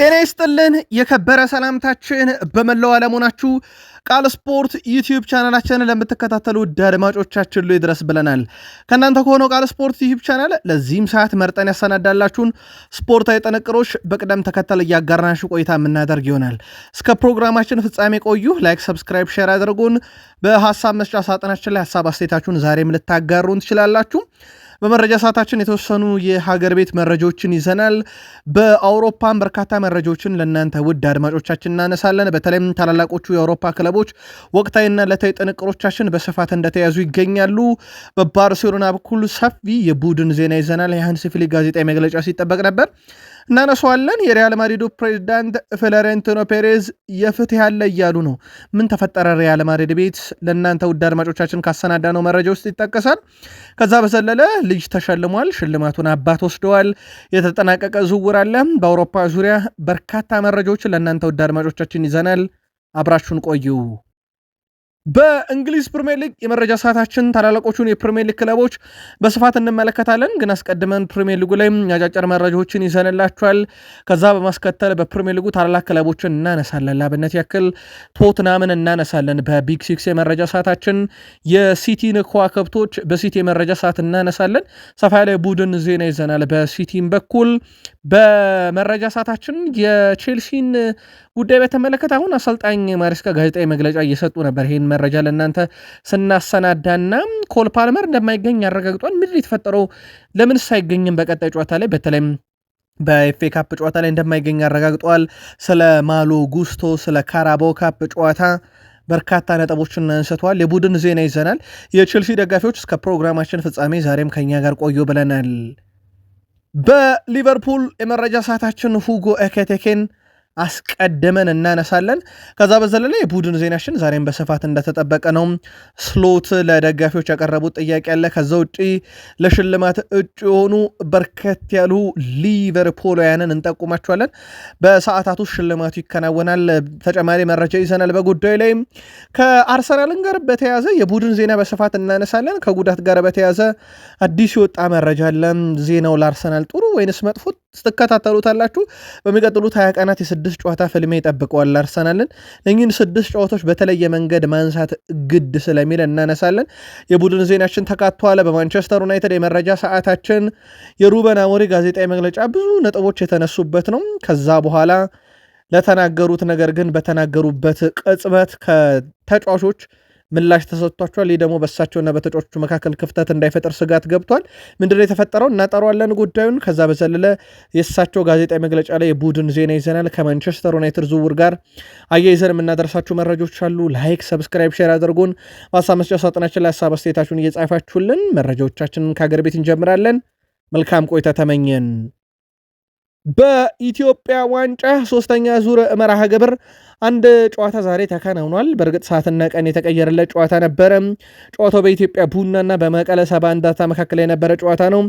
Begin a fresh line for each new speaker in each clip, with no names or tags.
ጤና ይስጥልን የከበረ ሰላምታችን በመላው ዓለም ሆናችሁ ቃል ስፖርት ዩቲዩብ ቻናላችንን ለምትከታተሉ አድማጮቻችን ሁሉ ይድረስ ብለናል። ከእናንተ ከሆነው ቃል ስፖርት ዩቲዩብ ቻናል ለዚህም ሰዓት መርጠን ያሰናዳላችሁን ስፖርታዊ ጥንቅሮች በቅደም ተከተል እያጋራናችሁ ቆይታ የምናደርግ ይሆናል። እስከ ፕሮግራማችን ፍጻሜ ቆዩ። ላይክ፣ ሰብስክራይብ፣ ሼር አድርጉን። በሐሳብ መስጫ ሳጥናችን ላይ ሐሳብ አስተያየታችሁን ዛሬም ልታጋሩን ትችላላችሁ። በመረጃ ሰዓታችን የተወሰኑ የሀገር ቤት መረጃዎችን ይዘናል። በአውሮፓም በርካታ መረጃዎችን ለእናንተ ውድ አድማጮቻችን እናነሳለን። በተለይም ታላላቆቹ የአውሮፓ ክለቦች ወቅታዊና ዕለታዊ ጥንቅሮቻችን በስፋት እንደተያዙ ይገኛሉ። በባርሴሎና በኩል ሰፊ የቡድን ዜና ይዘናል። የሃንሲ ፍሊክ ጋዜጣዊ መግለጫ ሲጠበቅ ነበር፣ እናነሳዋለን። የሪያል ማድሪዱ ፕሬዚዳንት ፍሎሬንቲኖ ፔሬዝ የፍትህ ያለ እያሉ ነው። ምን ተፈጠረ ሪያል ማድሪድ ቤት? ለእናንተ ውድ አድማጮቻችን ካሰናዳ ነው መረጃ ውስጥ ይጠቀሳል። ከዛ በዘለለ ልጅ ተሸልሟል፣ ሽልማቱን አባት ወስደዋል። የተጠናቀቀ ዝውውር አለ። በአውሮፓ ዙሪያ በርካታ መረጃዎችን ለእናንተ ውድ አድማጮቻችን ይዘናል። አብራችሁን ቆዩ። በእንግሊዝ ፕሪሚየር ሊግ የመረጃ ሰዓታችን ታላላቆቹን የፕሪሚየር ሊግ ክለቦች በስፋት እንመለከታለን። ግን አስቀድመን ፕሪሚየር ሊጉ ላይ አጫጭር መረጃዎችን ይዘንላችኋል። ከዛ በማስከተል በፕሪሚየር ሊጉ ታላላቅ ክለቦችን እናነሳለን። ላብነት ያክል ቶትናምን እናነሳለን። በቢግ ሲክስ የመረጃ ሰዓታችን የሲቲን ከዋክብቶች በሲቲ የመረጃ ሰዓት እናነሳለን። ሰፋ ያለ ቡድን ዜና ይዘናል። በሲቲም በኩል በመረጃ ሰዓታችን የቼልሲን ጉዳይ በተመለከተ አሁን አሰልጣኝ ማሬስካ ጋዜጣዊ መግለጫ እየሰጡ ነበር። ይህን መረጃ ለእናንተ ስናሰናዳና ኮል ፓልመር እንደማይገኝ ያረጋግጧል። ምንድን የተፈጠረው? ለምንስ አይገኝም? በቀጣይ ጨዋታ ላይ በተለይም በኤፍኤ ካፕ ጨዋታ ላይ እንደማይገኝ ያረጋግጧል። ስለ ማሎ ጉስቶ፣ ስለ ካራባኦ ካፕ ጨዋታ በርካታ ነጥቦችን አንስተዋል። የቡድን ዜና ይዘናል። የቼልሲ ደጋፊዎች እስከ ፕሮግራማችን ፍጻሜ ዛሬም ከኛ ጋር ቆዩ ብለናል። በሊቨርፑል የመረጃ ሰዓታችን ሁጎ ኤኪቲኬን አስቀድመን እናነሳለን። ከዛ በዘለለ የቡድን ዜናችን ዛሬም በስፋት እንደተጠበቀ ነው። ስሎት ለደጋፊዎች ያቀረቡት ጥያቄ አለ። ከዛ ውጪ ለሽልማት እጩ የሆኑ በርከት ያሉ ሊቨርፑላውያንን እንጠቁማቸዋለን። በሰዓታት ውስጥ ሽልማቱ ይከናወናል። ተጨማሪ መረጃ ይዘናል። በጉዳዩ ላይ ከአርሰናልን ጋር በተያዘ የቡድን ዜና በስፋት እናነሳለን። ከጉዳት ጋር በተያዘ አዲስ የወጣ መረጃ አለ። ዜናው ለአርሰናል ጥሩ ወይንስ መጥፎ ትከታተሉታላችሁ። በሚቀጥሉት 20 ቀናት የስድስት ጨዋታ ፍልሜ ይጠብቀዋል አርሰናልን። እኚህን 6 ጨዋታዎች በተለየ መንገድ ማንሳት ግድ ስለሚል እናነሳለን። የቡድን ዜናችን ተካቷል። በማንቸስተር ዩናይትድ የመረጃ ሰዓታችን የሩበን አሞሪም ጋዜጣዊ መግለጫ ብዙ ነጥቦች የተነሱበት ነው። ከዛ በኋላ ለተናገሩት ነገር ግን በተናገሩበት ቅጽበት ከተጫዋቾች ምላሽ ተሰጥቷቸዋል። ይህ ደግሞ በእሳቸውና በተጫዋቾቹ መካከል ክፍተት እንዳይፈጠር ስጋት ገብቷል። ምንድነው የተፈጠረው? እናጠሯለን ጉዳዩን። ከዛ በዘለለ የእሳቸው ጋዜጣዊ መግለጫ ላይ የቡድን ዜና ይዘናል። ከማንቸስተር ዩናይትድ ዝውውር ጋር አያይዘን የምናደርሳችሁ መረጃዎች አሉ። ላይክ፣ ሰብስክራይብ፣ ሼር አድርጉን። በሀሳብ መስጫ ሳጥናችን ላይ ሀሳብ አስተያየታችሁን እየጻፋችሁልን መረጃዎቻችንን ከሀገር ቤት እንጀምራለን። መልካም ቆይታ ተመኘን። በኢትዮጵያ ዋንጫ 3ኛ ዙር መርሃ ግብር አንድ ጨዋታ ዛሬ ተከናውኗል። በእርግጥ ሰዓትና ቀን የተቀየረለት ጨዋታ ነበረ። ጨዋታው በኢትዮጵያ ቡናና በመቀለ ሰባ እንደርታ መካከል የነበረ ጨዋታ ነው።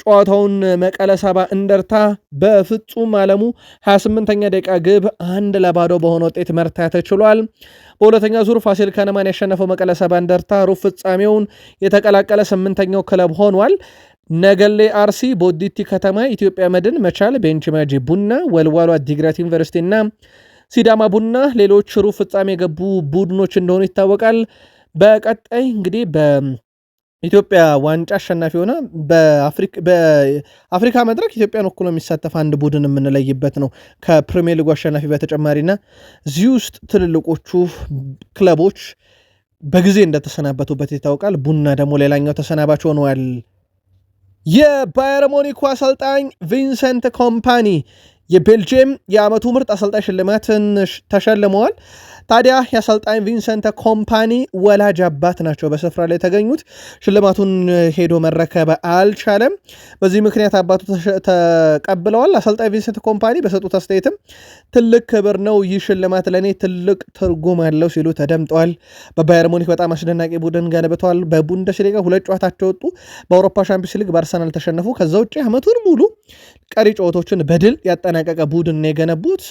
ጨዋታውን መቀለ ሰባ እንደርታ በፍጹም አለሙ 28ኛ ደቂቃ ግብ 1-0 በሆነ ውጤት መርታት ተችሏል። በሁለተኛ ዙር ፋሲል ከነማን ያሸነፈው መቀለ ሰባ እንደርታ ሩብ ፍጻሜውን የተቀላቀለ 8ኛው ክለብ ሆኗል። ነገሌ አርሲ፣ ቦዲቲ ከተማ፣ ኢትዮጵያ መድን፣ መቻል፣ ቤንች ማጂ ቡና፣ ወልዋሎ አዲግራት ዩኒቨርሲቲ እና ሲዳማ ቡና ሌሎች ሩብ ፍጻሜ የገቡ ቡድኖች እንደሆኑ ይታወቃል። በቀጣይ እንግዲህ በኢትዮጵያ ዋንጫ አሸናፊ ሆነ በአፍሪካ መድረክ ኢትዮጵያን ወክሎ የሚሳተፍ አንድ ቡድን የምንለይበት ነው ከፕሪሚየር ሊጉ አሸናፊ በተጨማሪና እዚህ ውስጥ ትልልቆቹ ክለቦች በጊዜ እንደተሰናበቱበት ይታወቃል። ቡና ደግሞ ሌላኛው ተሰናባች ሆነዋል። የባየር ሙኒኩ አሰልጣኝ ቪንሰንት ኮምፓኒ የቤልጅየም የዓመቱ ምርጥ አሰልጣኝ ሽልማትን ተሸልመዋል። ታዲያ የአሰልጣኝ ቪንሰንት ኮምፓኒ ወላጅ አባት ናቸው በስፍራ ላይ የተገኙት። ሽልማቱን ሄዶ መረከብ አልቻለም። በዚህ ምክንያት አባቱ ተቀብለዋል። አሰልጣኝ ቪንሰንት ኮምፓኒ በሰጡት አስተያየትም ትልቅ ክብር ነው፣ ይህ ሽልማት ለእኔ ትልቅ ትርጉም አለው ሲሉ ተደምጠዋል። በባየር ሙኒክ በጣም አስደናቂ ቡድን ገንብተዋል። በቡንደስሊጋ 2 ጨዋታቸው ወጡ። በአውሮፓ ሻምፒዮንስ ሊግ በአርሰናል ተሸነፉ። ከዛ ውጭ ዓመቱን ሙሉ ቀሪ ጨዋታዎችን በድል ያጠናቀቀ ቡድን የገነቡት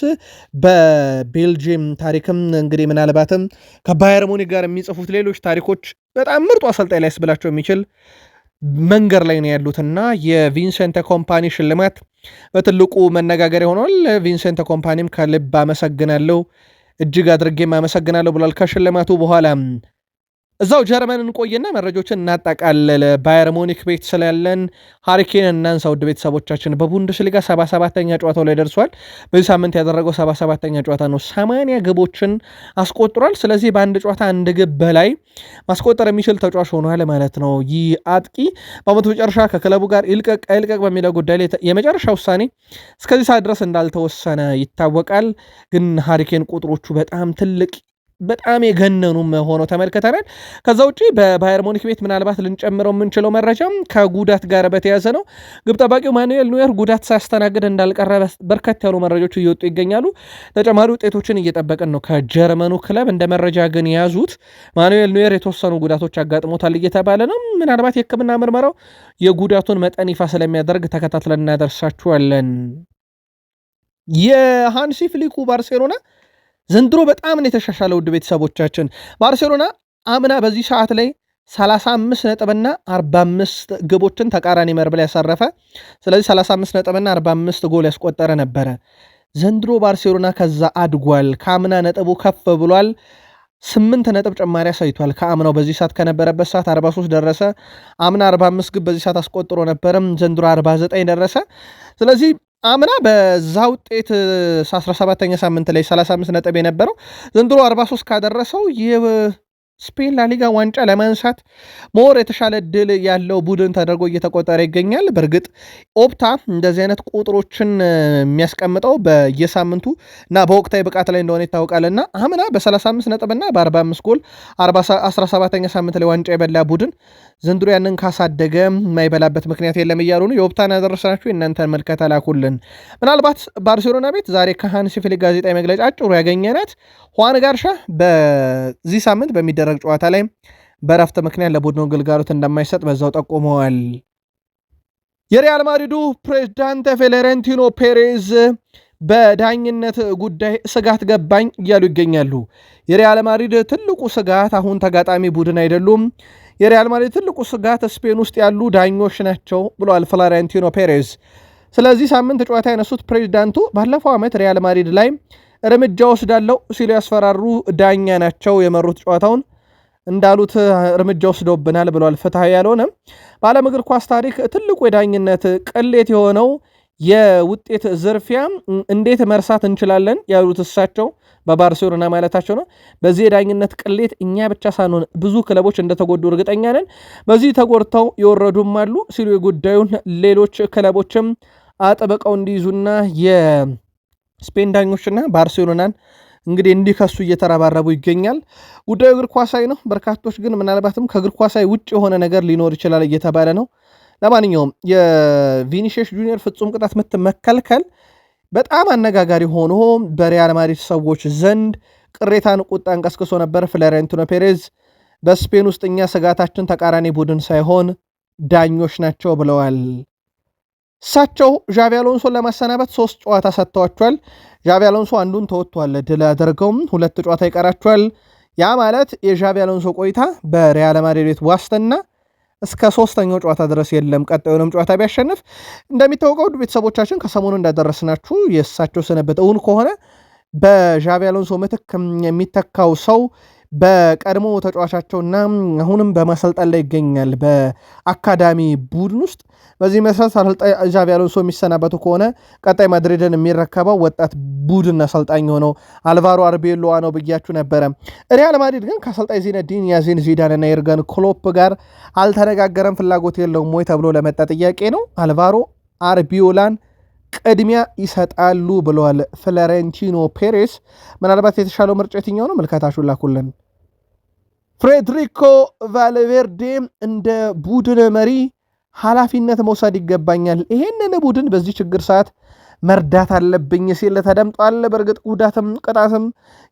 በቤልጅየም ታሪክም እንግዲህ ምናልባትም ከባየር ሙኒክ ጋር የሚጽፉት ሌሎች ታሪኮች በጣም ምርጡ አሰልጣኝ ላይ ስብላቸው የሚችል መንገድ ላይ ነው ያሉትና የቪንሰንት ኮምፓኒ ሽልማት በትልቁ መነጋገሪያ ሆኗል። ቪንሴንት ኮምፓኒም ከልብ አመሰግናለሁ፣ እጅግ አድርጌም አመሰግናለሁ ብሏል። ከሽልማቱ በኋላ እዛው ጀርመን እንቆይና መረጃዎችን እናጠቃልል። ባየር ሙኒክ ቤት ስላለን ሃሪኬን እናንሳ። ውድ ቤተሰቦቻችን በቡንደስሊጋ 77ኛ ጨዋታው ላይ ደርሷል። በዚህ ሳምንት ያደረገው 77ኛ ጨዋታ ነው። 80 ግቦችን አስቆጥሯል። ስለዚህ በአንድ ጨዋታ አንድ ግብ በላይ ማስቆጠር የሚችል ተጫዋች ሆኗል ማለት ነው። ይህ አጥቂ በዓመቱ መጨረሻ ከክለቡ ጋር ይልቀቅ አይልቀቅ በሚለው ጉዳይ ላይ የመጨረሻ ውሳኔ እስከዚህ ሰዓት ድረስ እንዳልተወሰነ ይታወቃል። ግን ሃሪኬን ቁጥሮቹ በጣም የገነኑም ሆኖ ተመልክተናል። ከዛ ውጪ በባየር ሙኒክ ቤት ምናልባት ልንጨምረው የምንችለው መረጃም ከጉዳት ጋር በተያዘ ነው። ግብ ጠባቂው ማኑኤል ኑየር ጉዳት ሳያስተናግድ እንዳልቀረ በርከት ያሉ መረጃዎች እየወጡ ይገኛሉ። ተጨማሪ ውጤቶችን እየጠበቅን ነው ከጀርመኑ ክለብ። እንደ መረጃ ግን የያዙት ማኑኤል ኑየር የተወሰኑ ጉዳቶች አጋጥሞታል እየተባለ ነው። ምናልባት የሕክምና ምርመራው የጉዳቱን መጠን ይፋ ስለሚያደርግ ተከታትለን እናደርሳችኋለን። የሃንሲ ፍሊኩ ባርሴሎና ዘንድሮ በጣም ነው የተሻሻለው። ውድ ቤተሰቦቻችን ባርሴሎና አምና በዚህ ሰዓት ላይ 35 ነጥብና 45 ግቦችን ተቃራኒ መረብ ላይ ያሳረፈ፣ ስለዚህ 35 ነጥብና 45 ጎል ያስቆጠረ ነበረ። ዘንድሮ ባርሴሎና ከዛ አድጓል። ከአምና ነጥቡ ከፍ ብሏል። 8 ነጥብ ጭማሪ አሳይቷል። ከአምናው በዚህ ሰዓት ከነበረበት ሰዓት 43 ደረሰ። አምና 45 ግብ በዚህ ሰዓት አስቆጥሮ ነበርም፣ ዘንድሮ 49 ደረሰ። ስለዚህ አምና በዛ ውጤት 17ኛ ሳምንት ላይ 35 ነጥብ የነበረው ዘንድሮ 43 ካደረሰው የስፔን ላሊጋ ዋንጫ ለማንሳት ሞር የተሻለ ድል ያለው ቡድን ተደርጎ እየተቆጠረ ይገኛል። በእርግጥ ኦፕታ እንደዚህ አይነት ቁጥሮችን የሚያስቀምጠው በየሳምንቱ እና በወቅታዊ ብቃት ላይ እንደሆነ ይታወቃልና አምና በ35 ነጥብና በ45 ጎል 17ኛ ሳምንት ላይ ዋንጫ የበላ ቡድን ዘንድሮ ያንን ካሳደገ የማይበላበት ምክንያት የለም እያሉ ነው። የኦፕታን ያደረሰናችሁ የእናንተን መልከታ ላኩልን። ምናልባት ባርሴሎና ቤት ዛሬ ከሃንሲ ፍሊክ ጋዜጣዊ መግለጫ አጭሩ ያገኘናት ሁዋን ጋርሻ በዚህ ሳምንት በሚደረግ ጨዋታ ላይ በረፍት ምክንያት ለቡድኑ ግልጋሎት እንደማይሰጥ በዛው ጠቁመዋል። የሪያል ማድሪዱ ፕሬዝዳንት ፍሎሬንቲኖ ፔሬዝ በዳኝነት ጉዳይ ስጋት ገባኝ እያሉ ይገኛሉ። የሪያል ማድሪድ ትልቁ ስጋት አሁን ተጋጣሚ ቡድን አይደሉም። የሪያል ማድሪድ ትልቁ ስጋት ስፔን ውስጥ ያሉ ዳኞች ናቸው ብለዋል ፍሎሬንቲኖ ፔሬዝ። ስለዚህ ሳምንት ጨዋታ ያነሱት ፕሬዚዳንቱ ባለፈው ዓመት ሪያል ማድሪድ ላይ እርምጃ ወስዳለው ሲሉ ያስፈራሩ ዳኛ ናቸው የመሩት ጨዋታውን እንዳሉት እርምጃ ወስደውብናል ብለዋል። ፍትሐዊ ያልሆነም በዓለም እግር ኳስ ታሪክ ትልቁ የዳኝነት ቅሌት የሆነው የውጤት ዝርፊያ እንዴት መርሳት እንችላለን ያሉት እሳቸው በባርሴሎና ማለታቸው ነው። በዚህ የዳኝነት ቅሌት እኛ ብቻ ሳንሆን ብዙ ክለቦች እንደተጎዱ እርግጠኛ ነን፣ በዚህ ተጎድተው የወረዱም አሉ ሲሉ የጉዳዩን ሌሎች ክለቦችም አጥብቀው እንዲይዙና የስፔን ዳኞችና ባርሴሎናን እንግዲህ እንዲከሱ እየተረባረቡ ይገኛል። ጉዳዩ እግር ኳሳዊ ነው። በርካቶች ግን ምናልባትም ከእግር ኳሳዊ ውጭ የሆነ ነገር ሊኖር ይችላል እየተባለ ነው። ለማንኛውም የቪኒሺየስ ጁኒየር ፍጹም ቅጣት ምት መከልከል በጣም አነጋጋሪ ሆኖ በሪያል ማድሪድ ሰዎች ዘንድ ቅሬታን፣ ቁጣን ቀስቅሶ ነበር። ፍሎሬንቲኖ ፔሬዝ በስፔን ውስጥ እኛ ስጋታችን ተቃራኒ ቡድን ሳይሆን ዳኞች ናቸው ብለዋል። እሳቸው ዣቪ አሎንሶን ለማሰናበት 3 ጨዋታ ሰጥተዋቸዋል። ዣቪ አሎንሶ አንዱን ተወጥቷል፣ ድል አድርገውም 2 ጨዋታ ይቀራቸዋል። ያ ማለት የዣቪ አሎንሶ ቆይታ በሪያል ማድሪድ ቤት ዋስትና እስከ 3ኛው ጨዋታ ድረስ የለም። ቀጣዩንም ጨዋታ ቢያሸንፍ እንደሚታወቀው ቤተሰቦቻችን ከሰሞኑ እንዳደረስናችሁ የእሳቸው ስንብት እውን ከሆነ በዣቪ አሎንሶ ምትክ የሚተካው ሰው በቀድሞ ተጫዋቻቸውና አሁንም በማሰልጠን ላይ ይገኛል በአካዳሚ ቡድን ውስጥ። በዚህ መሰረት ዣቪ አሎንሶ የሚሰናበቱ ከሆነ ቀጣይ ማድሪድን የሚረከበው ወጣት ቡድን አሰልጣኝ ሆነው አልቫሮ አርቤሎዋ ነው ብያችሁ ነበረ። ሪያል ማድሪድ ግን ከአሰልጣኝ ዚነዲን ዚዳን እና የርገን ክሎፕ ጋር አልተነጋገረም፣ ፍላጎት የለውም ወይ ተብሎ ለመጣ ጥያቄ ነው አልቫሮ አርቢዮላን ቅድሚያ ይሰጣሉ ብለዋል ፍሎሬንቲኖ ፔሬዝ። ምናልባት የተሻለው ምርጫ የትኛው ነው? ምልከታችሁን ላኩልን። ፍሬድሪኮ ቫልቬርዴ እንደ ቡድን መሪ ኃላፊነት መውሰድ ይገባኛል፣ ይሄንን ቡድን በዚህ ችግር ሰዓት መርዳት አለብኝ ሲል ተደምጧል። በእርግጥ ጉዳትም ቅጣትም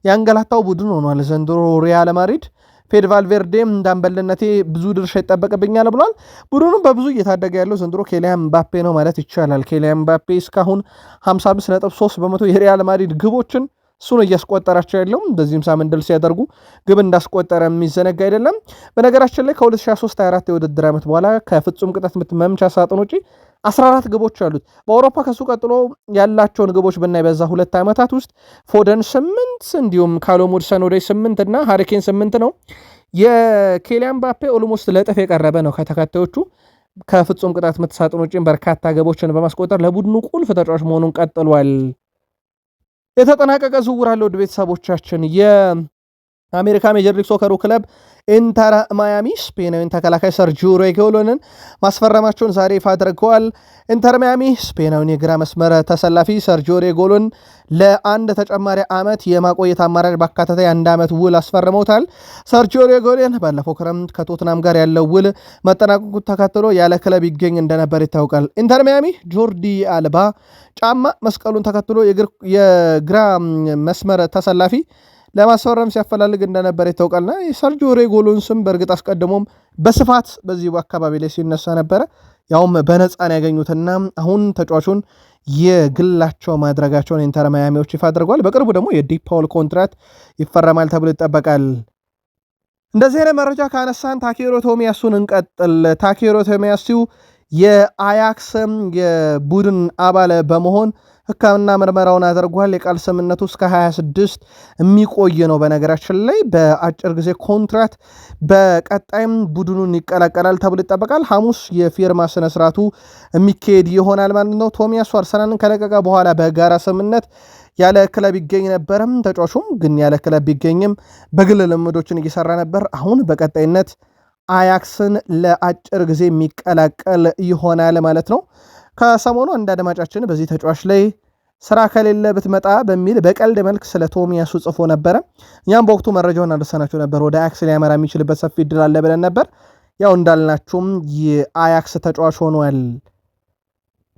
ያንገላታው ቡድን ሆኗል ዘንድሮ ሪያል ማድሪድ። ፌድ ቫልቬርዴም እንዳንበልነቴ ብዙ ድርሻ ይጠበቅብኛል ብሏል። ቡድኑም በብዙ እየታደገ ያለው ዘንድሮ ኬሊያን ምባፔ ነው ማለት ይቻላል። ኬሊያን ምባፔ እስካሁን 55.3% የሪያል ማድሪድ ግቦችን እሱን እያስቆጠራቸው ያለው በዚህም ሳምንት ድል ሲያደርጉ ግብ እንዳስቆጠረ የሚዘነጋ አይደለም። በነገራችን ላይ ከ2023/24 የውድድር ዓመት በኋላ ከፍጹም ቅጣት ምት መምቻ ሳጥን ውጪ 14 ግቦች አሉት። በአውሮፓ ከሱ ቀጥሎ ያላቸውን ግቦች ብናይ በዛ 2 ዓመታት ውስጥ ፎደን 8 እንዲሁም ካሎም ሁድሰን-ኦዶይ 8 እና ሃሪኬን 8 ነው። የኬሊያን ምባፔ ኦልሞስት ለጥፍ የቀረበ ነው ከተከታዮቹ። ከፍጹም ቅጣት ምት ሳጥን ውጪ በርካታ ግቦችን በማስቆጠር ለቡድኑ ቁልፍ ተጫዋች መሆኑን ቀጥሏል። የተጠናቀቀ ዝውውር አለ። ውድ ቤተሰቦቻችን የአሜሪካ ሜጀር ሊግ ሶከሩ ክለብ ኢንተር ማያሚ ስፔናዊን ተከላካይ ሰርጂዮ ሬጎሎንን ማስፈረማቸውን ዛሬ ይፋ አድርገዋል። ኢንተር ማያሚ ስፔናዊን የግራ መስመር ተሰላፊ ሰርጂዮ ሬጎሎን ለአንድ ተጨማሪ ዓመት የማቆየት አማራጭ ባካተተ የ1 ዓመት ውል አስፈርመውታል። ሰርጂዮ ሬጎሎን ባለፈው ክረምት ከቶትናም ጋር ያለው ውል መጠናቀቁ ተከትሎ ያለ ክለብ ይገኝ እንደነበር ይታወቃል። ኢንተር ማያሚ ጆርዲ አልባ ጫማ መስቀሉን ተከትሎ የግራ መስመር ተሰላፊ ለማስፈረም ሲያፈላልግ እንደነበር ይታወቃልና የሰርጂዮ ሬጎሎን ስም በእርግጥ አስቀድሞም በስፋት በዚህ አካባቢ ላይ ሲነሳ ነበረ። ያውም በነፃን ያገኙትና አሁን ተጫዋቹን የግላቸው ማድረጋቸውን ኢንተር ማያሚዎች ይፋ አድርገዋል። በቅርቡ ደግሞ የዲፓውል ኮንትራት ይፈረማል ተብሎ ይጠበቃል። እንደዚህ አይነት መረጃ ካነሳን ታኬሮ ቶሚያሱን እንቀጥል። ታኬሮ ቶሚያሱ የአያክስ የቡድን አባል በመሆን ሕክምና ምርመራውን አድርጓል። የቃል ስምምነቱ እስከ 26 የሚቆይ ነው። በነገራችን ላይ በአጭር ጊዜ ኮንትራት በቀጣይም ቡድኑን ይቀላቀላል ተብሎ ይጠበቃል። ሐሙስ የፊርማ ስነስርዓቱ የሚካሄድ ይሆናል ማለት ነው። ቶሚያሱ አርሰናልን ከለቀቀ በኋላ በጋራ ስምምነት ያለ ክለብ ይገኝ ነበርም። ተጫዋቹም ግን ያለ ክለብ ቢገኝም በግል ልምዶችን እየሰራ ነበር። አሁን በቀጣይነት አያክስን ለአጭር ጊዜ የሚቀላቀል ይሆናል ማለት ነው። ከሰሞኑ አንድ አድማጫችን በዚህ ተጫዋች ላይ ስራ ከሌለ ብትመጣ በሚል በቀልድ መልክ ስለ ቶሚያሱ ጽፎ ነበረ። እኛም በወቅቱ መረጃውን አደረሰናችሁ ነበር። ወደ አያክስ ሊያመራ የሚችልበት ሰፊ እድል አለ ብለን ነበር። ያው እንዳልናችሁም የአያክስ ተጫዋች ሆኗል።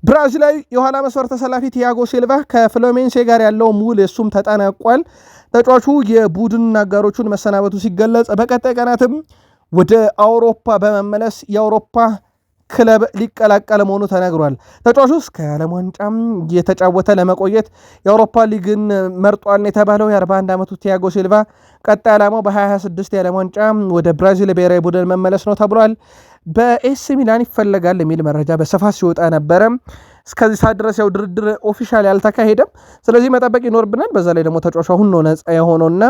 ብራዚላዊ የኋላ መስመር ተሰላፊ ቲያጎ ሲልቫ ከፍሎሜንሴ ጋር ያለው ውል እሱም ተጠናቋል። ተጫዋቹ የቡድን አጋሮቹን መሰናበቱ ሲገለጽ በቀጣይ ቀናትም ወደ አውሮፓ በመመለስ የአውሮፓ ክለብ ሊቀላቀል መሆኑ ተነግሯል። ተጫዋቹ እስከ ዓለም ዋንጫም የተጫወተ ለመቆየት የአውሮፓ ሊግን መርጧል የተባለው የ41 ዓመቱ ቲያጎ ሲልቫ ቀጣይ ዓላማው በ2026 የዓለም ዋንጫ ወደ ብራዚል ብሔራዊ ቡድን መመለስ ነው ተብሏል። በኤሲ ሚላን ይፈለጋል የሚል መረጃ በስፋት ሲወጣ ነበረ። እስከዚህ ሰዓት ድረስ ያው ድርድር ኦፊሻል ያልተካሄደም፣ ስለዚህ መጠበቅ ይኖርብናል። በዛ ላይ ደግሞ ተጫዋቹ አሁን ነው ነፃ የሆነውና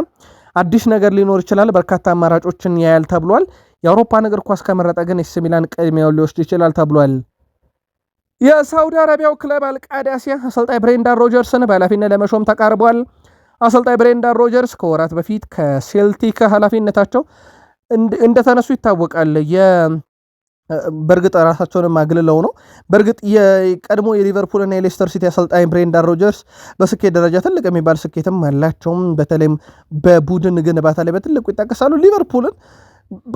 አዲስ ነገር ሊኖር ይችላል። በርካታ አማራጮችን ያያል ተብሏል። የአውሮፓን እግር ኳስ ከመረጠ ግን ኤሲ ሚላን ቅድሚያውን ሊወስድ ይችላል ተብሏል። የሳውዲ አረቢያው ክለብ አልቃዳሲያ አሰልጣኝ ብሬንዳን ሮጀርስን በኃላፊነት ለመሾም ተቃርቧል። አሰልጣኝ ብሬንዳን ሮጀርስ ከወራት በፊት ከሴልቲክ ኃላፊነታቸው እንደተነሱ ይታወቃል። በእርግጥ ራሳቸውንም አግልለው ነው። በእርግጥ የቀድሞ የሊቨርፑልና የሌስተር ሲቲ አሰልጣኝ ብሬንዳን ሮጀርስ በስኬት ደረጃ ትልቅ የሚባል ስኬትም አላቸውም። በተለይም በቡድን ግንባታ ላይ በትልቁ ይጠቀሳሉ። ሊቨርፑልን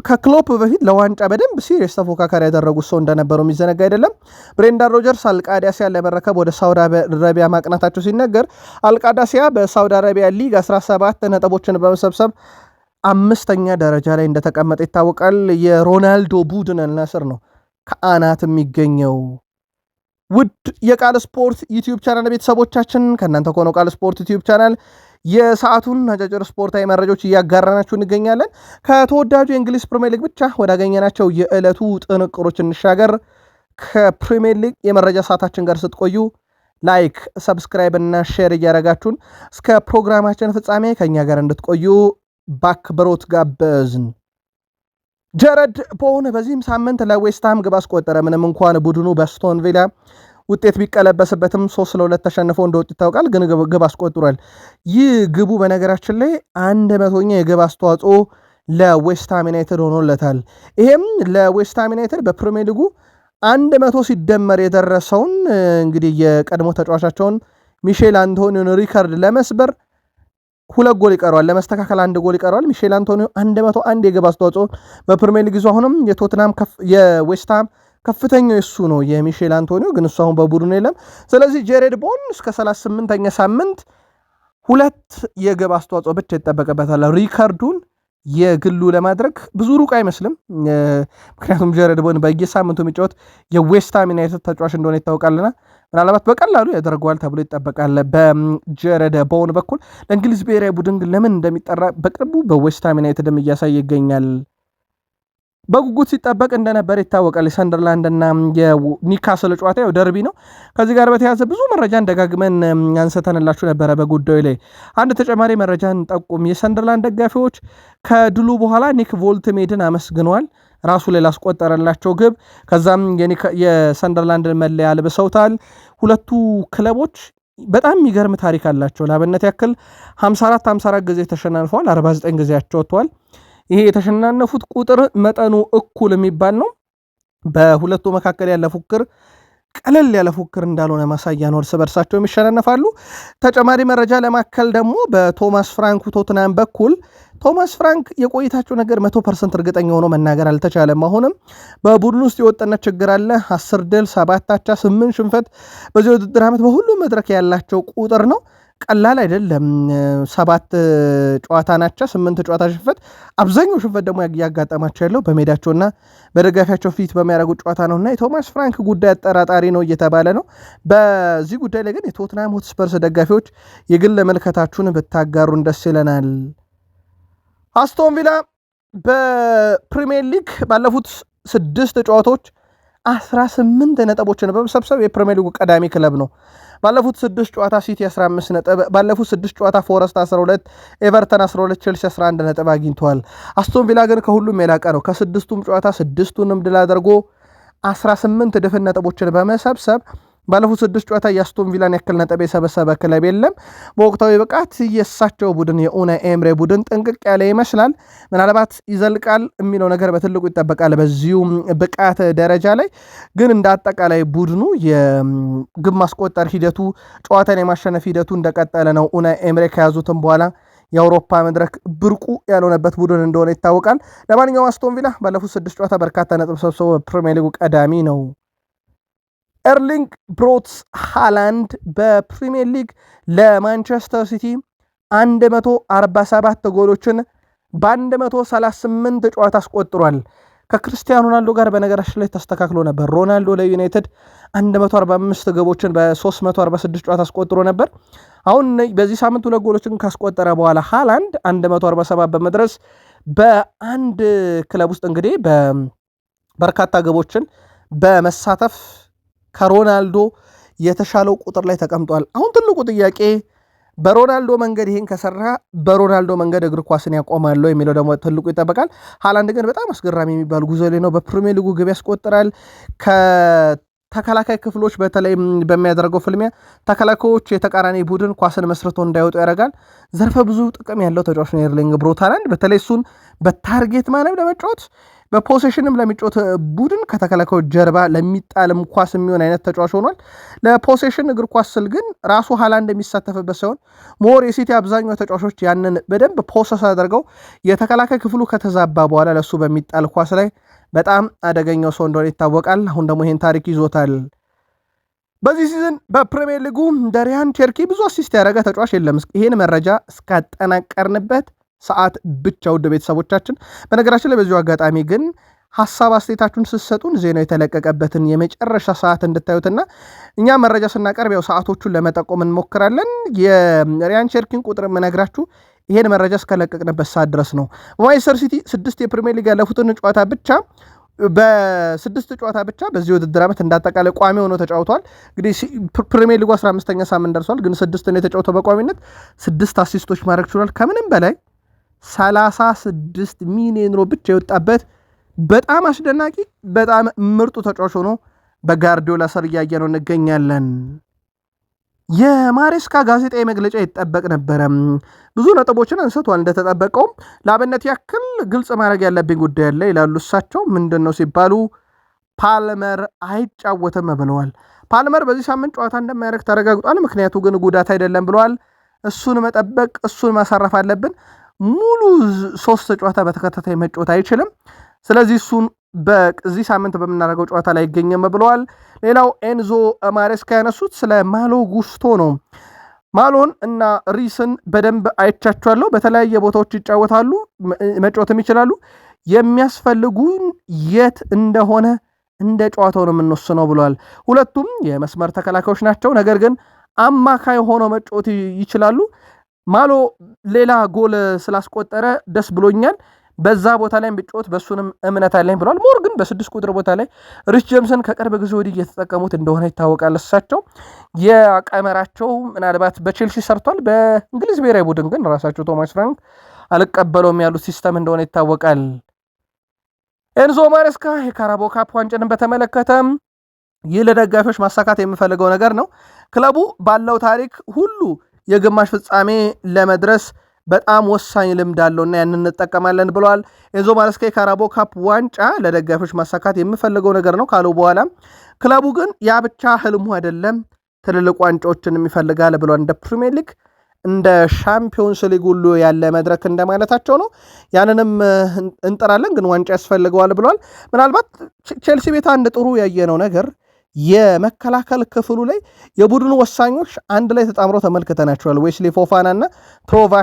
ከክሎፕ በፊት ለዋንጫ በደንብ ሲሪየስ ተፎካካሪ ያደረጉት ሰው እንደነበሩ የሚዘነጋ አይደለም። ብሬንዳን ሮጀርስ አልቃዳሲያን ለመረከብ ወደ ሳውዲ አረቢያ ማቅናታቸው ሲነገር አልቃዳሲያ በሳውዲ አረቢያ ሊግ 17 ነጥቦችን በመሰብሰብ 5ኛ ደረጃ ላይ እንደተቀመጠ ይታወቃል። የሮናልዶ ቡድን አልናስር ነው ከአናት የሚገኘው። ውድ የቃል ስፖርት ዩቲዩብ ቻናል ቤተሰቦቻችን ከእናንተ ከሆነው ቃል ስፖርት ዩቲዩብ ቻናል የሰዓቱን አጫጭር ስፖርታዊ መረጃዎች እያጋራናችሁ እንገኛለን። ከተወዳጁ የእንግሊዝ ፕሪሚየር ሊግ ብቻ ወዳገኘናቸው የዕለቱ ጥንቅሮች እንሻገር። ከፕሪሚየር ሊግ የመረጃ ሰዓታችን ጋር ስትቆዩ ላይክ፣ ሰብስክራይብ እና ሼር እያደረጋችሁን እስከ ፕሮግራማችን ፍጻሜ ከእኛ ጋር እንድትቆዩ በአክብሮት ጋበዝን። ጀረድ ቦወን በዚህም ሳምንት ለዌስትሃም ግብ አስቆጠረ። ምንም እንኳን ቡድኑ በአስቶን ቪላ ውጤት ቢቀለበስበትም 3-2 ተሸንፎ እንደወጥ ይታወቃል፣ ግን ግብ አስቆጥሯል። ይህ ግቡ በነገራችን ላይ 100ኛ የግብ አስተዋጽኦ ለዌስትሃም ዩናይትድ ሆኖለታል። ይሄም ለዌስትሃም ዩናይትድ በፕሪሚየር ሊጉ 100 ሲደመር የደረሰውን እንግዲህ የቀድሞ ተጫዋቻቸውን ሚሼል አንቶኒዮን ሪካርድ ለመስበር 2 ጎል ይቀረዋል፣ ለመስተካከል 1 ጎል ይቀረዋል። ሚሼል አንቶኒዮ 101 የግብ አስተዋጽኦ በፕሪሚየር ሊግ ይዞ አሁንም የቶትናም የዌስትሃም ከፍተኛው እሱ ነው የሚሼል አንቶኒዮ፣ ግን እሱ አሁን በቡድኑ የለም። ስለዚህ ጀሬድ ቦወን እስከ 38ኛ ሳምንት 2 የግብ አስተዋጽኦ ብቻ ይጠበቅበታል ሪካርዱን የግሉ ለማድረግ ብዙ ሩቅ አይመስልም። ምክንያቱም ጀረድ ቦወን በየሳምንቱ የሚጫወት የዌስትሃም ዩናይትድ ተጫዋች እንደሆነ ይታወቃልና ምናልባት በቀላሉ ያደርገዋል ተብሎ ይጠበቃል። በጀረድ ቦወን በኩል ለእንግሊዝ ብሔራዊ ቡድን ለምን እንደሚጠራ በቅርቡ በዌስትሃም ዩናይትድም እያሳየ ይገኛል። በጉጉት ሲጠበቅ እንደነበር ይታወቃል። የሰንደርላንድ እና የኒካስል ጨዋታ ያው ደርቢ ነው። ከዚህ ጋር በተያያዘ ብዙ መረጃን ደጋግመን አንስተንላችሁ ነበረ። በጉዳዩ ላይ አንድ ተጨማሪ መረጃን ጠቁም። የሰንደርላንድ ደጋፊዎች ከድሉ በኋላ ኒክ ቮልትሜድን አመስግነዋል። ራሱ ላይ ላስቆጠረላቸው ግብ ከዛም የሰንደርላንድን መለያ ልብሰውታል። ሁለቱ ክለቦች በጣም የሚገርም ታሪክ አላቸው። ለአብነት ያክል 54 ጊዜ ተሸናንፈዋል፣ 49 ጊዜ አቻወጥተዋል። ይሄ የተሸናነፉት ቁጥር መጠኑ እኩል የሚባል ነው። በሁለቱ መካከል ያለ ፉክክር ቀለል ያለ ፉክክር እንዳልሆነ ማሳያ ነው። እርስ በርሳቸው የሚሸናነፋሉ። ተጨማሪ መረጃ ለማከል ደግሞ በቶማስ ፍራንክ ቶትናም በኩል ቶማስ ፍራንክ የቆይታቸው ነገር 100% እርግጠኛ ሆኖ መናገር አልተቻለም። አሁንም በቡድን ውስጥ የወጥነት ችግር አለ። 10 ድል 7 አቻ 8 ሽንፈት በዚህ ውድድር ዓመት በሁሉም መድረክ ያላቸው ቁጥር ነው። ቀላል አይደለም። 7 ጨዋታ ናቸው፣ 8 ጨዋታ ሽንፈት። አብዛኛው ሽንፈት ደግሞ ያጋጠማቸው ያለው በሜዳቸውና በደጋፊያቸው ፊት በሚያደርጉት ጨዋታ ነውና የቶማስ ፍራንክ ጉዳይ አጠራጣሪ ነው እየተባለ ነው። በዚህ ጉዳይ ላይ ግን የቶትናም ሆትስፐርስ ደጋፊዎች የግል መልከታችሁን ብታጋሩን ደስ ይለናል። አስቶን ቪላ በፕሪሚየር ሊግ ባለፉት 6 ጨዋታዎች 18 ነጥቦችን በመሰብሰብ የፕሪሚየር ሊጉ ቀዳሚ ክለብ ነው። ባለፉት 6 ጨዋታ ሲቲ 15 ነጥብ፣ ባለፉት 6 ጨዋታ ፎረስት 12፣ ኤቨርተን 12፣ ቼልሲ 11 ነጥብ አግኝተዋል። አስቶን ቪላ ግን ከሁሉም የላቀ ነው። ከ6ቱም ጨዋታ 6ቱንም ድል አድርጎ 18 ድፍን ነጥቦችን በመሰብሰብ ባለፉት 6 ጨዋታ የአስቶን ቪላን ያክል ነጥብ የሰበሰበ ክለብ የለም። በወቅታዊ ብቃት የእሳቸው ቡድን የኡናይ ኤምሬ ቡድን ጥንቅቅ ያለ ይመስላል። ምናልባት ይዘልቃል የሚለው ነገር በትልቁ ይጠበቃል። በዚሁ ብቃት ደረጃ ላይ ግን እንደ አጠቃላይ ቡድኑ የግብ ማስቆጠር ሂደቱ፣ ጨዋታን የማሸነፍ ሂደቱ እንደቀጠለ ነው። ኡናይ ኤምሬ ከያዙትም በኋላ የአውሮፓ መድረክ ብርቁ ያልሆነበት ቡድን እንደሆነ ይታወቃል። ለማንኛውም አስቶን ቪላ ባለፉት 6 ጨዋታ በርካታ ነጥብ ሰብስቦ በፕሪሚየር ሊጉ ቀዳሚ ነው። ኤርሊንግ ብሮት ሃላንድ በፕሪሚየር ሊግ ለማንቸስተር ሲቲ 147 ጎሎችን በ138 ጨዋታ አስቆጥሯል። ከክርስቲያኖ ሮናልዶ ጋር በነገራችን ላይ ተስተካክሎ ነበር። ሮናልዶ ለዩናይትድ 145 ግቦችን በ346 ጨዋታ አስቆጥሮ ነበር። አሁን በዚህ ሳምንት 2 ጎሎችን ካስቆጠረ በኋላ ሃላንድ 147 በመድረስ በአንድ ክለብ ውስጥ እንግዲህ በርካታ ግቦችን በመሳተፍ ከሮናልዶ የተሻለው ቁጥር ላይ ተቀምጧል። አሁን ትልቁ ጥያቄ በሮናልዶ መንገድ ይህን ከሰራ በሮናልዶ መንገድ እግር ኳስን ያቆማል የሚለው ደግሞ ትልቁ ይጠበቃል። ሃላንድ ግን በጣም አስገራሚ የሚባል ጉዞ ላይ ነው። በፕሪሚየር ሊጉ ግብ ያስቆጥራል። ከተከላካይ ክፍሎች በተለይ በሚያደርገው ፍልሚያ ተከላካዮች የተቃራኒ ቡድን ኳስን መስርቶ እንዳይወጡ ያደርጋል። ዘርፈ ብዙ ጥቅም ያለው ተጫዋች ነው ኤርሊንግ ብሮት ሃላንድ። በተለይ እሱን በታርጌት ማነብ ለመጫወት በፖሴሽንም ለሚጫወት ቡድን ከተከላካዮች ጀርባ ለሚጣልም ኳስ የሚሆን አይነት ተጫዋች ሆኗል። ለፖሴሽን እግር ኳስ ስል ግን ራሱ ሃላንድ የሚሳተፍበት ሳይሆን ሞር የሲቲ አብዛኛው ተጫዋቾች ያንን በደንብ ፖሰስ አድርገው የተከላካይ ክፍሉ ከተዛባ በኋላ ለሱ በሚጣል ኳስ ላይ በጣም አደገኛው ሰው እንደሆነ ይታወቃል። አሁን ደግሞ ይሄን ታሪክ ይዞታል። በዚህ ሲዝን በፕሪሚየር ሊጉ ሪያን ቸርኪ ብዙ አሲስት ያደረገ ተጫዋች የለም። ይሄን መረጃ እስካጠናቀርንበት ሰዓት ብቻ ውድ ቤተሰቦቻችን። በነገራችን ላይ በዚሁ አጋጣሚ ግን ሀሳብ አስተያየታችሁን ስትሰጡን ዜናው የተለቀቀበትን የመጨረሻ ሰዓት እንድታዩትና እኛ መረጃ ስናቀርብ ያው ሰዓቶቹን ለመጠቆም እንሞክራለን። የሪያን ቸርኪን ቁጥር የምነግራችሁ ይሄን መረጃ እስከለቀቅንበት ሰዓት ድረስ ነው። በማንቸስተር ሲቲ 6 የፕሪሚየር ሊግ ያለፉትን ጨዋታ ብቻ በ6 ጨዋታ ብቻ በዚህ ውድድር ዓመት እንዳጠቃላይ ቋሚ ሆኖ ተጫውቷል። እንግዲህ ፕሪሚየር ሊጉ 15ኛ ሳምንት ደርሷል። ግን 6 ነው የተጫወተው በቋሚነት 6 አሲስቶች ማድረግ ችሏል። ከምንም በላይ 36 ሚሊዮን ዩሮ ብቻ የወጣበት በጣም አስደናቂ በጣም ምርጡ ተጫዋች ሆኖ በጋርዲዮላ ስር እያየ ነው እንገኛለን። የማሬስካ ጋዜጣዊ መግለጫ ይጠበቅ ነበረ። ብዙ ነጥቦችን አንስቷል። እንደተጠበቀውም ለአብነት ያክል ግልጽ ማድረግ ያለብኝ ጉዳይ አለ ይላሉ እሳቸው። ምንድን ነው ሲባሉ ፓልመር አይጫወትም ብለዋል። ፓልመር በዚህ ሳምንት ጨዋታ እንደማያደርግ ተረጋግጧል። ምክንያቱ ግን ጉዳት አይደለም ብለዋል። እሱን መጠበቅ እሱን ማሳረፍ አለብን። ሙሉ 3 ጨዋታ በተከታታይ መጫወት አይችልም። ስለዚህ እሱን በዚህ ሳምንት በምናደርገው ጨዋታ ላይ ይገኘም ብለዋል። ሌላው ኤንዞ ማሬስካ ያነሱት ስለ ማሎ ጉስቶ ነው። ማሎን እና ሪስን በደንብ አይቻቸዋለሁ። በተለያየ ቦታዎች ይጫወታሉ፣ መጫወትም ይችላሉ። የሚያስፈልጉን የት እንደሆነ እንደ ጨዋታው ነው የምንወስነው ብለዋል። ሁለቱም የመስመር ተከላካዮች ናቸው፣ ነገር ግን አማካይ ሆነው መጫወት ይችላሉ። ማሎ ሌላ ጎል ስላስቆጠረ ደስ ብሎኛል፣ በዛ ቦታ ላይ ቢጫወት በሱንም እምነት አለኝ ብለዋል። ሞር ግን በ6 ቁጥር ቦታ ላይ ሪስ ጄምስን ከቅርብ ጊዜ ወዲህ እየተጠቀሙት እንደሆነ ይታወቃል። እሳቸው የቀመራቸው ምናልባት በቼልሲ ሰርቷል፣ በእንግሊዝ ብሔራዊ ቡድን ግን ራሳቸው ቶማስ ፍራንክ አልቀበለውም ያሉት ሲስተም እንደሆነ ይታወቃል። ኤንዞ ማሬስካ የካራቦ ካፕ ዋንጫን በተመለከተ ይህ ለደጋፊዎች ማሳካት የምፈልገው ነገር ነው። ክለቡ ባለው ታሪክ ሁሉ የግማሽ ፍጻሜ ለመድረስ በጣም ወሳኝ ልምድ አለውና ያንን እንጠቀማለን ብለዋል። ኤንዞ ማሬስካ የካራቦ ካፕ ዋንጫ ለደጋፊዎች ማሳካት የምፈልገው ነገር ነው ካሉ በኋላ ክለቡ ግን ያ ብቻ ህልሙ አይደለም፣ ትልልቅ ዋንጫዎችን ይፈልጋል ብለዋል። እንደ ፕሪሚየር ሊግ እንደ ሻምፒዮንስ ሊግ ሁሉ ያለ መድረክ እንደማለታቸው ነው። ያንንም እንጠራለን፣ ግን ዋንጫ ያስፈልገዋል ብለዋል። ምናልባት ቼልሲ ቤት አንድ ጥሩ ያየነው ነገር የመከላከል ክፍሉ ላይ የቡድኑ ወሳኞች አንድ ላይ ተጣምረው ተመልክተናቸዋል። ዌስሊ ፎፋና እና ትሮቫ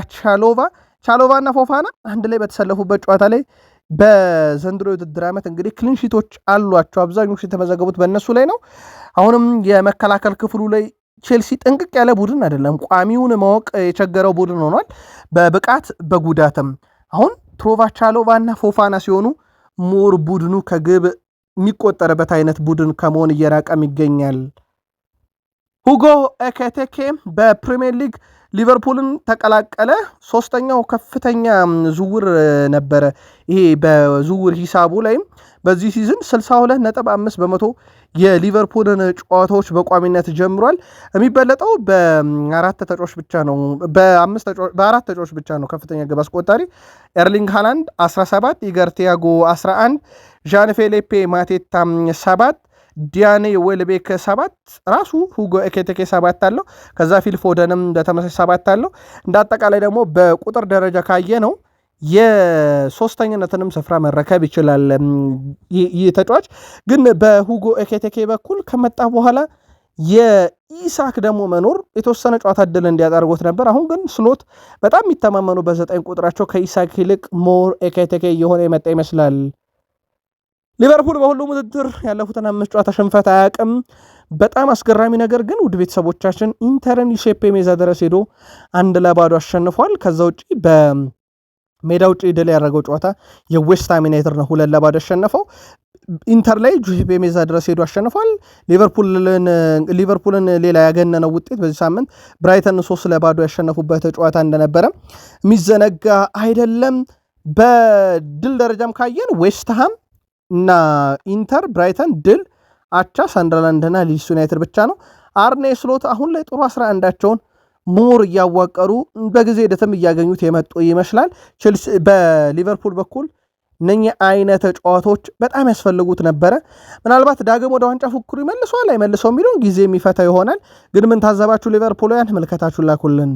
ቻሎቫ እና ፎፋና አንድ ላይ በተሰለፉበት ጨዋታ ላይ በዘንድሮ የውድድር ዓመት እንግዲህ ክሊንሺቶች አሏቸው። አብዛኞቹ የተመዘገቡት በእነሱ ላይ ነው። አሁንም የመከላከል ክፍሉ ላይ ቼልሲ ጥንቅቅ ያለ ቡድን አይደለም፣ ቋሚውን ማወቅ የቸገረው ቡድን ሆኗል። በብቃት በጉዳትም አሁን ትሮቫ ቻሎቫ እና ፎፋና ሲሆኑ ሞር ቡድኑ ከግብ የሚቆጠርበት አይነት ቡድን ከመሆን እየራቀም ይገኛል። ሁጎ ኤኬቴኬ በፕሪሚየር ሊግ ሊቨርፑልን ተቀላቀለ። ሶስተኛው ከፍተኛ ዝውውር ነበረ ይሄ በዝውውር ሂሳቡ ላይም በዚህ ሲዝን 62.5 በመቶ የሊቨርፑልን ጨዋታዎች በቋሚነት ጀምሯል። የሚበለጠው በአራት ተጫዋች ብቻ ነው፣ በአራት ተጫዋች ብቻ ነው ከፍተኛ ግብ አስቆጣሪ ኤርሊንግ ሃላንድ 17፣ ኢገር ቲያጎ 11፣ ዣን ፌሊፔ ማቴታ 7፣ ዲያኔ ዌልቤክ 7፣ ራሱ ሁጎ ኤኬቴኬ 7 አለው። ከዛ ፊል ፎደንም በተመሳሳይ 7 አለው። እንደ አጠቃላይ ደግሞ በቁጥር ደረጃ ካየ ነው የሶስተኝነትንም ስፍራ መረከብ ይችላል። ይህ ተጫዋች ግን በሁጎ ኤኬቴኬ በኩል ከመጣ በኋላ የኢሳክ ደግሞ መኖር የተወሰነ ጨዋታ እድል እንዲያጠርጎት ነበር። አሁን ግን ስሎት በጣም የሚተማመኑ በ9 ቁጥራቸው ከኢሳክ ይልቅ ሞር ኤኬቴኬ እየሆነ የመጣ ይመስላል። ሊቨርፑል በሁሉም ውድድር ያለፉትን 5 ጨዋታ ሽንፈት አያውቅም። በጣም አስገራሚ ነገር ግን ውድ ቤተሰቦቻችን ኢንተርን ዩሴፔ ሜዛ ድረስ ሄዶ 1-0 አሸንፏል። ከዛ ውጭ በሜዳ ውጭ ድል ያደረገው ጨዋታ የዌስትሃም ዩናይትድ ነው 2-0 ያሸነፈው። ኢንተር ላይ ጁሴፔ ሜዛ ድረስ ሄዶ አሸንፏል። ሊቨርፑልን ሌላ ያገነነው ውጤት በዚህ ሳምንት ብራይተን 3-0 ያሸነፉበት ጨዋታ እንደነበረ የሚዘነጋ አይደለም። በድል ደረጃም ካየን ዌስትሃም እና ኢንተር፣ ብራይተን ድል፣ አቻ ሰንደርላንድና ሊድስ ዩናይትድ ብቻ ነው። አርኔ ስሎት አሁን ላይ ጥሩ 11ቸውን ሞር እያዋቀሩ በጊዜ ሂደትም እያገኙት የመጡ ይመስላል። በሊቨርፑል በኩል እነኚህ አይነት ጨዋታዎች በጣም ያስፈልጉት ነበረ። ምናልባት ዳግም ወደ ዋንጫ ፉክሩ ይመልሰዋል አይመልሰው የሚለውን ጊዜ የሚፈታ ይሆናል። ግን ምን ታዘባችሁ ሊቨርፑልያን? ምልከታችሁን ላኩልን።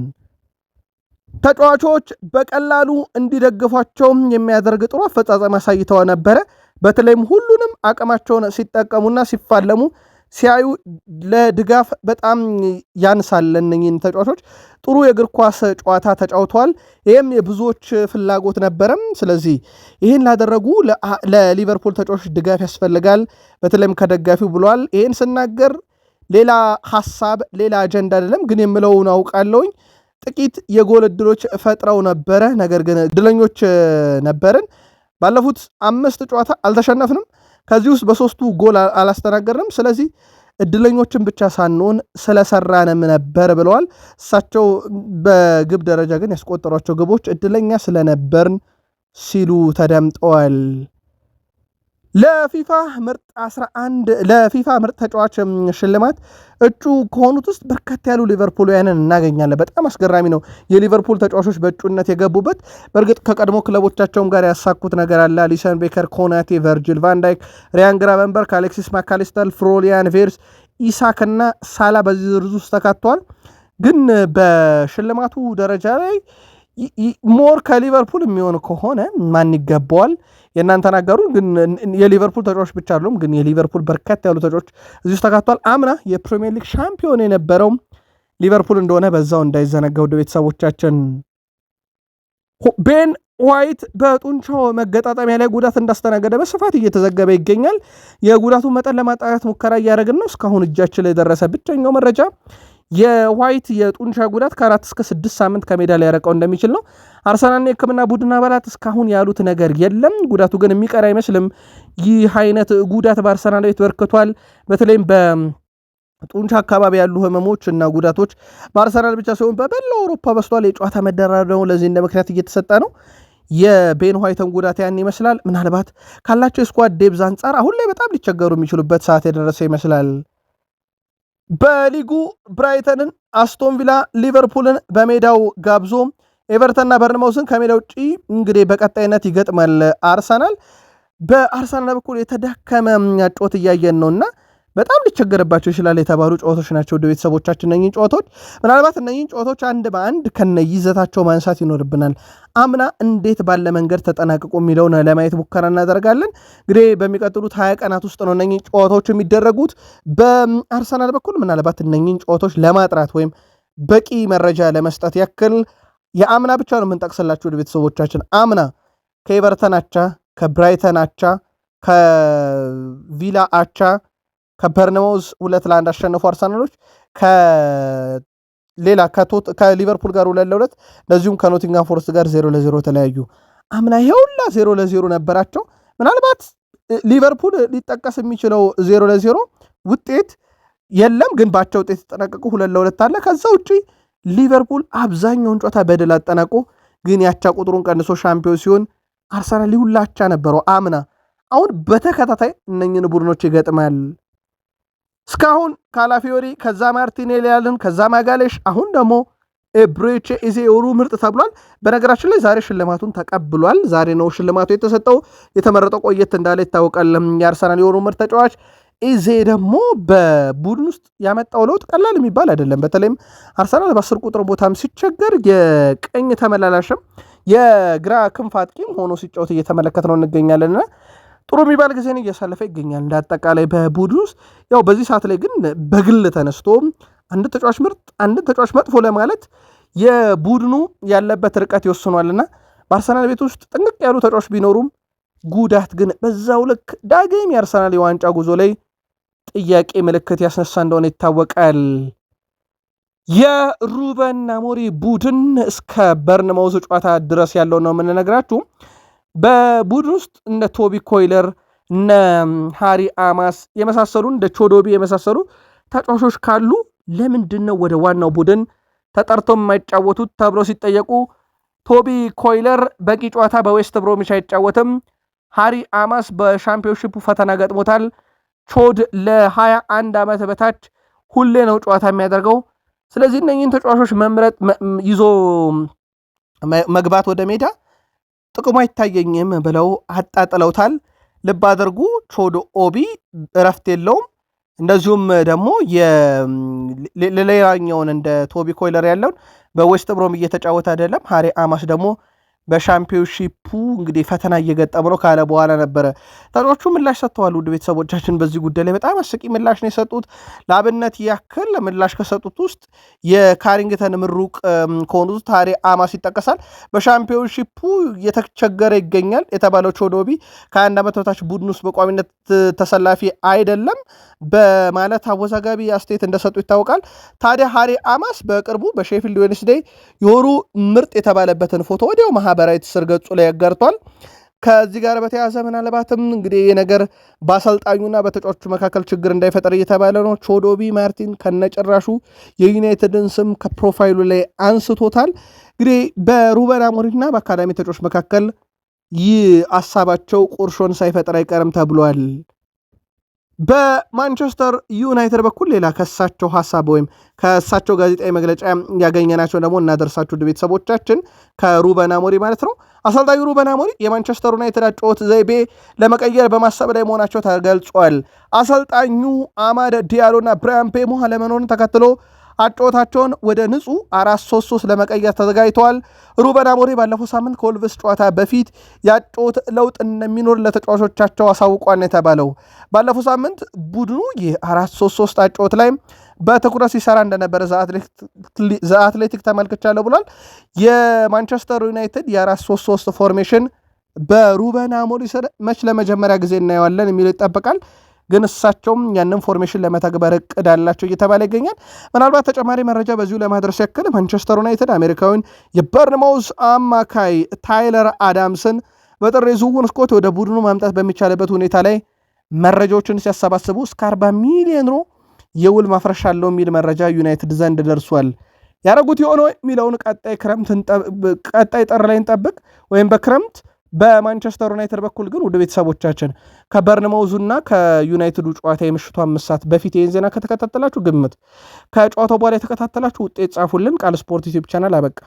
ተጫዋቾች በቀላሉ እንዲደግፏቸው የሚያደርግ ጥሩ አፈጻጸም አሳይተው ነበረ። በተለይም ሁሉንም አቅማቸውን ሲጠቀሙና ሲፋለሙ ሲያዩ ለድጋፍ በጣም ያንሳል። እነኚህን ተጫዋቾች ጥሩ የእግር ኳስ ጨዋታ ተጫውተዋል። ይህም የብዙዎች ፍላጎት ነበረም። ስለዚህ ይህን ላደረጉ ለሊቨርፑል ተጫዋቾች ድጋፍ ያስፈልጋል፣ በተለይም ከደጋፊው ብለዋል። ይህን ስናገር ሌላ ሀሳብ ሌላ አጀንዳ አይደለም፣ ግን የምለውን አውቃለሁኝ። ጥቂት የጎል እድሎች ፈጥረው ነበረ፣ ነገር ግን እድለኞች ነበርን። ባለፉት 5 ጨዋታ አልተሸነፍንም። ከዚህ ውስጥ በ3ቱ ጎል አላስተናገርንም። ስለዚህ እድለኞችን ብቻ ሳንሆን ስለሰራንም ነበር ብለዋል። እሳቸው በግብ ደረጃ ግን ያስቆጠሯቸው ግቦች እድለኛ ስለነበርን ሲሉ ተደምጠዋል። ለፊፋ ምርጥ ተጫዋች ሽልማት እጩ ከሆኑት ውስጥ በርከት ያሉ ሊቨርፑልያንን እናገኛለን። በጣም አስገራሚ ነው የሊቨርፑል ተጫዋቾች በእጩነት የገቡበት። በእርግጥ ከቀድሞ ክለቦቻቸውም ጋር ያሳኩት ነገር አለ። አሊሰን ቤከር፣ ኮናቴ፣ ቨርጂል ቫንዳይክ፣ ሪያን ግራቨንበርክ፣ አሌክሲስ ማካሊስተር፣ ፍሎሪያን ቬርስ፣ ኢሳክ እና ሳላ በዚህ ዝርዝር ውስጥ ተካተዋል። ግን በሽልማቱ ደረጃ ላይ ሞር ከሊቨርፑል የሚሆን ከሆነ ማን ይገባዋል? የእናንተ ናገሩ። ግን የሊቨርፑል ተጫዋች ብቻ አይደሉም፣ ግን የሊቨርፑል በርከት ያሉ ተጫዋች እዚህ ውስጥ ተካቷል። አምና የፕሪሚየር ሊግ ሻምፒዮን የነበረው ሊቨርፑል እንደሆነ በዛው እንዳይዘነጋው ቤተሰቦቻችን። ቤን ዋይት በጡንቻው መገጣጠሚያ ላይ ጉዳት እንዳስተናገደ በስፋት እየተዘገበ ይገኛል። የጉዳቱን መጠን ለማጣራት ሙከራ እያደረግን ነው። እስካሁን እጃችን ላይ የደረሰ ብቸኛው መረጃ የዋይት የጡንቻ ጉዳት ከ4 እስከ 6 ሳምንት ከሜዳ ላይ ያረቀው እንደሚችል ነው። አርሰናልና የሕክምና ቡድን አባላት እስካሁን ያሉት ነገር የለም። ጉዳቱ ግን የሚቀር አይመስልም። ይህ አይነት ጉዳት በአርሰናል ቤት በርክቷል። በተለይም ጡንቻ አካባቢ ያሉ ህመሞች እና ጉዳቶች በአርሰናል ብቻ ሲሆን በመላው አውሮፓ በስቷል። የጨዋታ መደራረብ ደግሞ ለዚህ እንደ ምክንያት እየተሰጠ ነው። የቤን ዋይትን ጉዳት ያን ይመስላል። ምናልባት ካላቸው የስኳድ ዴብዝ አንጻር አሁን ላይ በጣም ሊቸገሩ የሚችሉበት ሰዓት የደረሰ ይመስላል። በሊጉ ብራይተንን፣ አስቶን ቪላ ሊቨርፑልን በሜዳው ጋብዞ ኤቨርተንና በርንማውስን ከሜዳ ውጭ እንግዲህ በቀጣይነት ይገጥማል አርሰናል። በአርሰናል በኩል የተዳከመ ጨዋታ እያየን ነውና በጣም ሊቸገርባቸው ይችላል የተባሉ ጨዋታዎች ናቸው። ወደ ቤተሰቦቻችን እነኚህን ጨዋታዎች ምናልባት እነኚህን ጨዋታዎች አንድ በአንድ ከነይዘታቸው ማንሳት ይኖርብናል። አምና እንዴት ባለ መንገድ ተጠናቅቆ የሚለውን ለማየት ሙከራ እናደርጋለን። እንግዲህ በሚቀጥሉት 20 ቀናት ውስጥ ነው እነኚህን ጨዋታዎች የሚደረጉት። በአርሰናል በኩል ምናልባት እነኚህን ጨዋታዎች ለማጥራት ወይም በቂ መረጃ ለመስጠት ያክል የአምና ብቻ ነው የምንጠቅስላችሁ ወደ ቤተሰቦቻችን። አምና ከኤቨርተን አቻ፣ ከብራይተን አቻ፣ ከቪላ አቻ፣ ከበርንማውዝ 2-1 አሸነፉ አርሰናሎች። ሌላ ከሊቨርፑል ጋር 2-2 እንደዚሁም ከኖቲንጋም ፎረስት ጋር 0-0 ተለያዩ። አምና ይሄውላ 0-0 ነበራቸው። ምናልባት ሊቨርፑል ሊጠቀስ የሚችለው 0-0 ውጤት የለም፣ ግን ባቸው ውጤት ተጠናቀቁ 2-2 አለ። ከዛ ውጪ ሊቨርፑል አብዛኛውን ጨዋታ በድል አጠናቆ ግን ያቻ ቁጥሩን ቀንሶ ሻምፒዮን ሲሆን አርሰናል ሁላቻ ነበረው አምና። አሁን በተከታታይ እነኝን ቡድኖች ይገጥማል። እስካሁን ካላፊዮሪ፣ ከዛ ማርቲኔሊ ያልን፣ ከዛ ማጋሌሽ፣ አሁን ደግሞ ብሬቼ ኢዜ የወሩ ምርጥ ተብሏል። በነገራችን ላይ ዛሬ ሽልማቱን ተቀብሏል። ዛሬ ነው ሽልማቱ የተሰጠው። የተመረጠው ቆየት እንዳለ ይታወቃል። የአርሰናል የወሩ ምርጥ ተጫዋች ኢዜ ደግሞ በቡድን ውስጥ ያመጣው ለውጥ ቀላል የሚባል አይደለም። በተለይም አርሰናል በ10 ቁጥር ቦታም ሲቸገር የቀኝ ተመላላሽም የግራ ክንፍ አጥቂም ሆኖ ሲጫወት እየተመለከት ነው እንገኛለንና ጥሩ የሚባል ጊዜን እያሳለፈ ይገኛል። እንደ አጠቃላይ በቡድን ውስጥ ያው በዚህ ሰዓት ላይ ግን በግል ተነስቶ አንድ ተጫዋች ምርጥ አንድ ተጫዋች መጥፎ ለማለት የቡድኑ ያለበት ርቀት ይወስኗልና በአርሰናል ቤት ውስጥ ጥንቅቅ ያሉ ተጫዋች ቢኖሩም ጉዳት ግን በዛው ልክ ዳግም የአርሰናል የዋንጫ ጉዞ ላይ ጥያቄ ምልክት ያስነሳ እንደሆነ ይታወቃል። የሩበን አሞሪም ቡድን እስከ በርንማውዝ ጨዋታ ድረስ ያለው ነው የምንነግራችሁ። በቡድን ውስጥ እንደ ቶቢ ኮይለር እነ ሃሪ አማስ የመሳሰሉ እንደ ቾዶቢ የመሳሰሉ ተጫዋቾች ካሉ ለምንድን ነው ወደ ዋናው ቡድን ተጠርተው የማይጫወቱት ተብለው ሲጠየቁ ቶቢ ኮይለር በቂ ጨዋታ በዌስት ብሮሚች አይጫወትም። ሃሪ አማስ በሻምፒዮንሺፑ ፈተና ገጥሞታል። ቾድ ለ21 ዓመት በታች ሁሌ ነው ጨዋታ የሚያደርገው። ስለዚህ እነኝህን ተጫዋቾች መምረጥ ይዞ መግባት ወደ ሜዳ ጥቅሙ አይታየኝም ብለው አጣጥለውታል። ልብ አድርጉ፣ ቾድ ኦቢ እረፍት የለውም። እንደዚሁም ደግሞ ሌላኛውን እንደ ቶቢ ኮይለር ያለውን በዌስት ብሮም እየተጫወተ አይደለም። ሃሪ አማስ ደግሞ በሻምፒዮንሺፑ እንግዲህ ፈተና እየገጠመ ነው ካለ በኋላ ነበረ ተጫዋቾቹ ምላሽ ሰጥተዋል። ውድ ቤተሰቦቻችን በዚህ ጉዳይ ላይ በጣም አስቂ ምላሽ ነው የሰጡት። ለአብነት ያክል ምላሽ ከሰጡት ውስጥ የካሪንግተን ምሩቅ ከሆኑት ሃሪ አማስ ይጠቀሳል። በሻምፒዮንሺፑ እየተቸገረ ይገኛል የተባለው ቾዶቢ ከ21 ዓመት በታች ቡድን ውስጥ በቋሚነት ተሰላፊ አይደለም በማለት አወዛጋቢ አስተያየት እንደሰጡ ይታወቃል። ታዲያ ሃሪ አማስ በቅርቡ በሼፊልድ ዌድነስዴይ የወሩ ምርጥ የተባለበትን ፎቶ ወዲያው ማህበራዊ ትስስር ገጹ ላይ ያጋርቷል። ከዚህ ጋር በተያያዘ ምናልባትም እንግዲህ ይህ ነገር በአሰልጣኙና በተጫዋቾቹ መካከል ችግር እንዳይፈጠር እየተባለ ነው። ቾዶቢ ማርቲን ከነጭራሹ የዩናይትድን ስም ከፕሮፋይሉ ላይ አንስቶታል። እንግዲህ በሩበን አሞሪምና በአካዳሚ ተጫዋቾች መካከል ይህ ሀሳባቸው ቁርሾን ሳይፈጥር አይቀርም ተብሏል። በማንቸስተር ዩናይትድ በኩል ሌላ ከሳቸው ሀሳብ ወይም ከሳቸው ጋዜጣዊ መግለጫ ያገኘናቸው ደግሞ እናደርሳችሁ ቤተሰቦቻችን ከሩበን አሞሪም ማለት ነው። አሰልጣኙ ሩበን አሞሪም የማንቸስተር ዩናይትድ አጨዋወት ዘይቤ ለመቀየር በማሰብ ላይ መሆናቸው ተገልጿል። አሰልጣኙ አማድ ዲያሎና ብራያን ቤሞ አለመኖርን ተከትሎ አጨዋወታቸውን ወደ ንጹህ 4-3-3 ለመቀየር ተዘጋጅተዋል። ሩበን አሞሪም ባለፈው ሳምንት ከወልቭስ ጨዋታ በፊት የአጨዋወት ለውጥ እንደሚኖር ለተጫዋቾቻቸው አሳውቋል የተባለው ባለፈው ሳምንት ቡድኑ የ4-3-3 አጨዋወት ላይ በትኩረት ሲሰራ እንደነበረ ዘ አትሌቲክ ተመልክቻለሁ ብሏል። የማንቸስተር ዩናይትድ የ4-3-3 ፎርሜሽን በሩበን አሞሪም ስር መች ለመጀመሪያ ጊዜ እናየዋለን የሚለው ይጠበቃል። ግን እሳቸውም ያንን ፎርሜሽን ለመተግበር እቅድ አላቸው እየተባለ ይገኛል። ምናልባት ተጨማሪ መረጃ በዚሁ ለማድረስ ያክል ማንቸስተር ዩናይትድ አሜሪካዊን የበርንማውዝ አማካይ ታይለር አዳምስን በጥር የዝውውር መስኮት ወደ ቡድኑ ማምጣት በሚቻልበት ሁኔታ ላይ መረጃዎችን ሲያሰባስቡ እስከ 40 ሚሊዮን ዩሮ የውል ማፍረሻ አለው የሚል መረጃ ዩናይትድ ዘንድ ደርሷል። ያደረጉት የሆነ የሚለውን ቀጣይ ጥር ላይ እንጠብቅ፣ ወይም በክረምት። በማንቸስተር ዩናይትድ በኩል ግን ውድ ቤተሰቦቻችን ከበርንማውዙና ከዩናይትዱ ጨዋታ የምሽቱ 5 ሰዓት በፊት ይህን ዜና ከተከታተላችሁ ግምት፣ ከጨዋታው በኋላ የተከታተላችሁ ውጤት ጻፉልን። ቃል ስፖርት ዩቲዩብ ቻናል አበቃ።